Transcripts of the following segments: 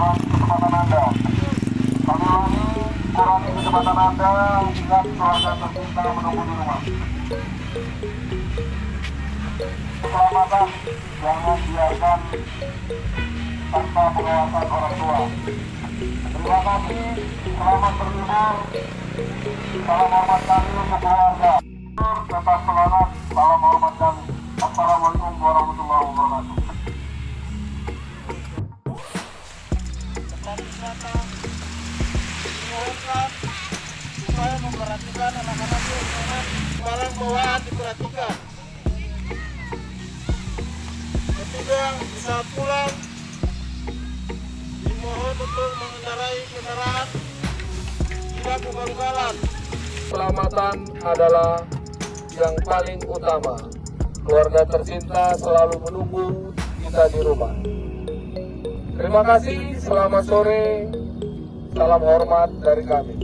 kurangi kecepatan Anda. Kami ulangi, kurangi kecepatan Anda ingat keluarga tercinta menunggu di rumah. Keselamatan jangan biarkan tanpa pengawasan orang tua. Terima kasih, selamat berlibur. Salam hormat kami untuk keluarga. Tetap semangat, salam hormat kami. Assalamualaikum warahmatullahi wabarakatuh. Tempat wisata dimohonkan supaya memperhatikan anak-anak di lingkungan, barang bawaan diperhatikan. Ketiga, saat pulang dimohon untuk mengendarai kendaraan tidak ugal-ugalan. Keselamatan adalah yang paling utama. Keluarga tercinta selalu menunggu kita di rumah. Terima kasih, selamat sore, salam hormat dari kami.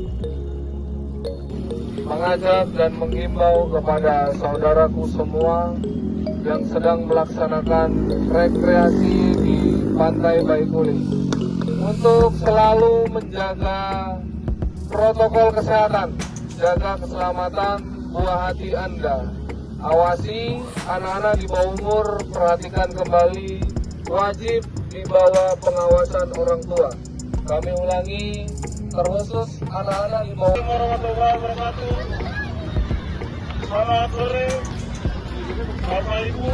Mengajak dan menghimbau kepada saudaraku semua yang sedang melaksanakan rekreasi di Pantai Baikuni untuk selalu menjaga protokol kesehatan, jaga keselamatan buah hati Anda. Awasi anak-anak di bawah umur, perhatikan kembali, wajib di bawah pengawasan orang tua. Kami ulangi, terkhusus anak-anak di bawah. Assalamualaikum warahmatullahi wabarakatuh. Selamat sore, Bapak Ibu,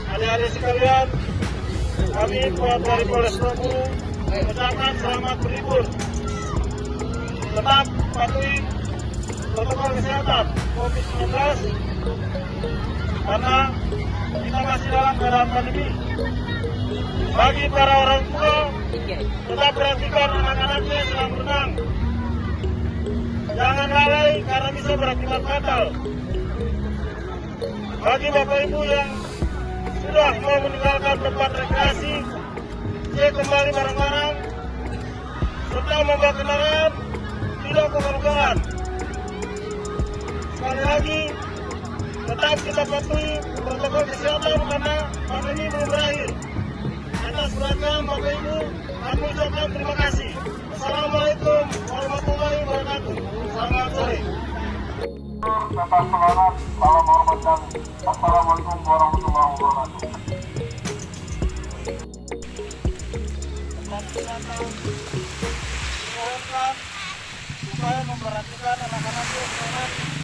adik-adik sekalian. Kami dari Polres Bengkulu mengucapkan selamat berlibur. Tetap patuhi protokol kesehatan COVID-19 karena kita masih dalam keadaan pandemi. Bagi para orang tua, tetap perhatikan anak-anaknya yang sedang berenang. Jangan lalai karena bisa berakibat fatal. Bagi Bapak Ibu yang sudah mau meninggalkan tempat rekreasi, cek kembali barang-barang, serta membawa kendaraan tidak ugal-ugalan. Sekali lagi, tetap kita patuhi protokol kesehatan karena pandemi belum berakhir. Atas perhatian Bapak Ibu, kami ucapkan terima kasih. Assalamualaikum warahmatullahi wabarakatuh. Selamat sore. Tetap semangat, salam hormat kami. Assalamualaikum warahmatullahi wabarakatuh. Tempat wisata dimohonkan supaya memperhatikan anak-anak di lingkungan,